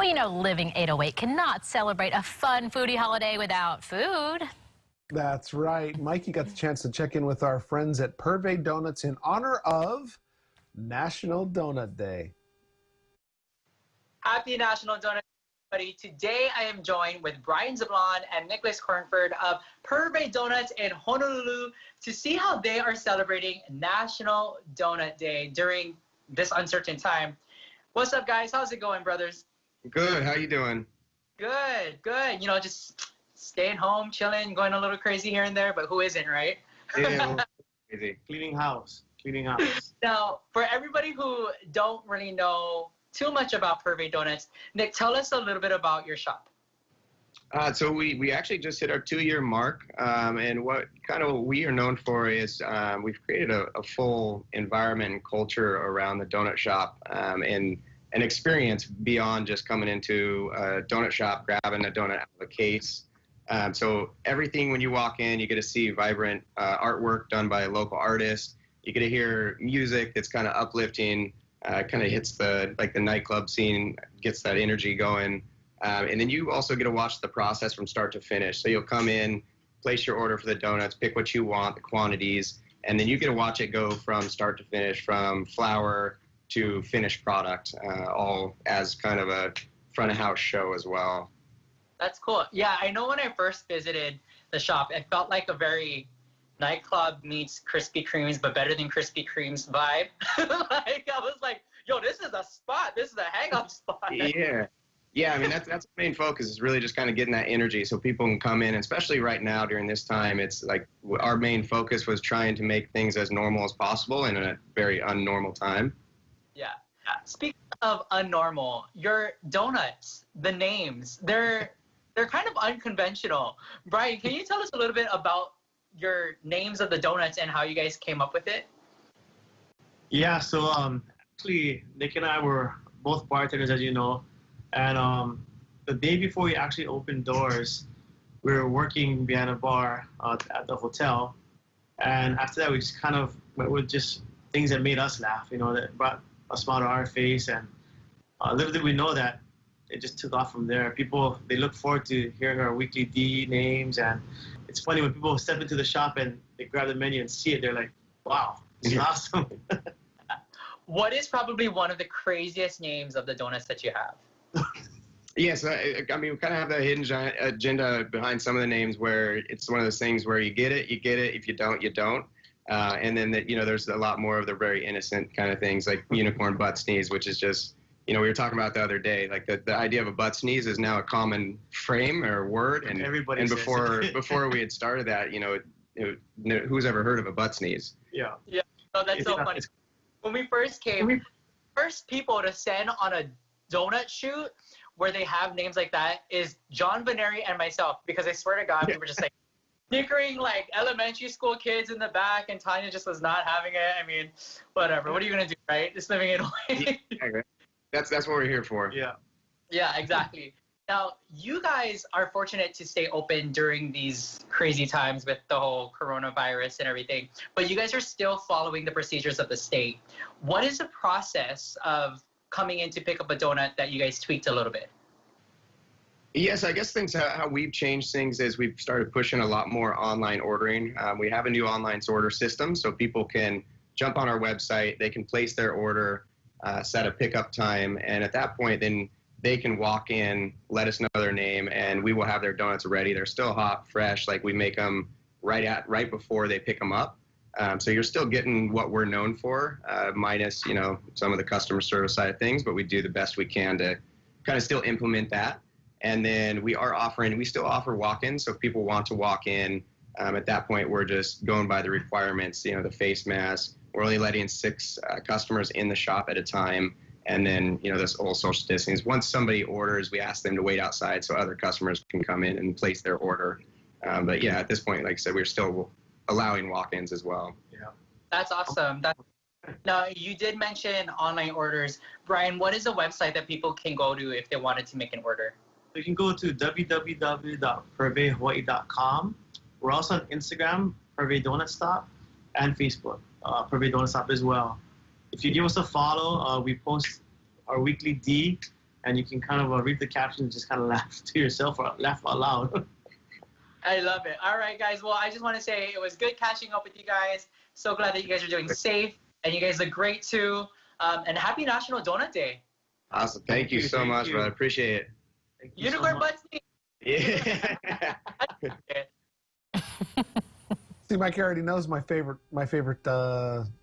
Well, you know, Living 808 cannot celebrate a fun foodie holiday without food. That's right. Mikey got the chance to check in with our friends at Purvey Donuts in honor of National Donut Day. Happy National Donut Day, everybody. Today I am joined with Brian Zablon and Nicholas Cornford of Purvey Donuts in Honolulu to see how they are celebrating National Donut Day during this uncertain time. What's up, guys? How's it going, brothers? Good. How you doing? Good, good. You know, just staying home, chilling, going a little crazy here and there, but who isn't, right? Yeah, crazy. Cleaning house. Now, for everybody who don't really know too much about Purvey Donuts, Nick, tell us a little bit about your shop. So we actually just hit our 2-year mark, and what we are known for is we've created a full environment and culture around the donut shop, and an experience beyond just coming into a donut shop, grabbing a donut out of a case. So everything when you walk in, you get to see vibrant artwork done by a local artist. You get to hear music that's kind of uplifting, kind of hits the nightclub scene, gets that energy going. And then you also get to watch the process from start to finish. So you'll come in, place your order for the donuts, pick what you want, the quantities, and then you get to watch it go from start to finish, from flour to finished product, all as kind of a front of house show as well. That's cool. Yeah, I know when I first visited the shop, it felt like a very nightclub meets Krispy Kreme's, but better than Krispy Kreme's vibe. Like, I was like, yo, this is a spot. This is a hang-up spot. Yeah, I mean, that's the main focus, is really just kind of getting that energy so people can come in, and especially right now during this time. It's like our main focus was trying to make things as normal as possible in a very unnormal time. Yeah. Speaking of unnormal, your donuts, the names, they're kind of unconventional. Brian, can you tell us a little bit about your names of the donuts and how you guys came up with it? Yeah, so actually, Nick and I were both bartenders, as you know, and the day before we actually opened doors, we were working behind a bar at the hotel, and after that, we just kind of went with just things that made us laugh, you know, that brought a smile to our face, and little did we know that it just took off from there. People, they look forward to hearing our weekly D names, and it's funny when people step into the shop and they grab the menu and see it, they're like, wow, this is awesome. What is probably one of the craziest names of the donuts that you have? Yes, I mean, we kind of have that hidden agenda behind some of the names where it's one of those things where you get it. If you don't, you don't. And then, there's a lot more of the very innocent kind of things like unicorn butt sneeze, which is just, we were talking about the other day, like the idea of a butt sneeze is now a common frame or word. And everybody and says before we had started that, who's ever heard of a butt sneeze? Yeah. Yeah. No, that's so funny. When we first came, first people to send on a donut shoot where they have names like that is John Veneri and myself, because I swear to God, we were just like snickering like elementary school kids in the back, and Tanya just was not having it. I mean, whatever. What are you gonna do, right? Just living it away. That's what we're here for. Yeah. Yeah, exactly. Now, you guys are fortunate to stay open during these crazy times with the whole coronavirus and everything, but you guys are still following the procedures of the state. What is the process of coming in to pick up a donut that you guys tweaked a little bit? Yes, I guess how we've changed things is we've started pushing a lot more online ordering. We have a new online order system, so people can jump on our website, they can place their order, set a pickup time, and at that point, then they can walk in, let us know their name, and we will have their donuts ready. They're still hot, fresh, like we make them right before they pick them up. So you're still getting what we're known for, minus, some of the customer service side of things, but we do the best we can to kind of still implement that. And then we still offer walk-ins, so if people want to walk in, at that point, we're just going by the requirements, the face mask. We're only letting 6 customers in the shop at a time. And then, this whole social distancing. Once somebody orders, we ask them to wait outside so other customers can come in and place their order. But yeah, at this point, like I said, we're still allowing walk-ins as well. Yeah. That's awesome. Now, you did mention online orders. Brian, what is a website that people can go to if they wanted to make an order? You can go to www.purveyhawaii.com. We're also on Instagram, Purvey Donut Stop, and Facebook, Purvey Donut Stop as well. If you give us a follow, we post our weekly D and you can kind of read the captions and just kind of laugh to yourself or laugh out loud. I love it. All right, guys. Well, I just want to say it was good catching up with you guys. So glad that you guys are doing safe, and you guys look great too. And happy National Donut Day. Awesome. Thank you so much, brother. Appreciate it. Thank you Unicorn so Butt Sneak. Yeah. See, Mike already knows my favorite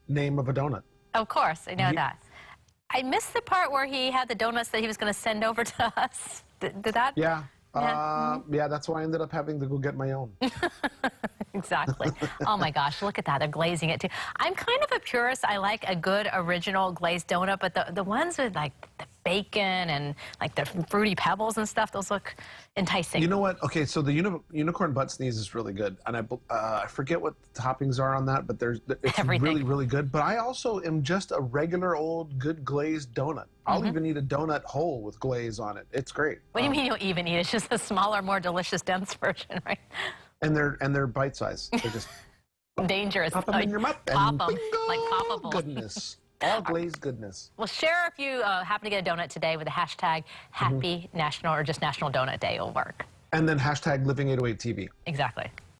name of a donut. Of course, I know that. I missed the part where he had the donuts that he was going to send over to us. Did that? Yeah. Yeah. Yeah, that's why I ended up having to go get my own. Exactly. Oh my gosh, look at that. They're glazing it too. I'm kind of a purist. I like a good original glazed donut, but the ones with like the bacon and like the fruity pebbles and stuff, those look enticing. You know what? Okay, so the unicorn butt sneeze is really good, and I forget what the toppings are on that, but it's Everything. really, really good. But I also am just a regular old good glazed donut. I'll even eat a donut whole with glaze on it. It's great. What do you mean you'll even eat? It's just a smaller, more delicious, dense version, right? And they're bite sized. They're just Dangerous. pop them like, in your mouth. pop And 'em, bingo, like poppables. goodness. All glazed goodness. Well, share if you happen to get a donut today with the hashtag Happy National or just National Donut Day. It'll work. And then hashtag Living808TV. Exactly.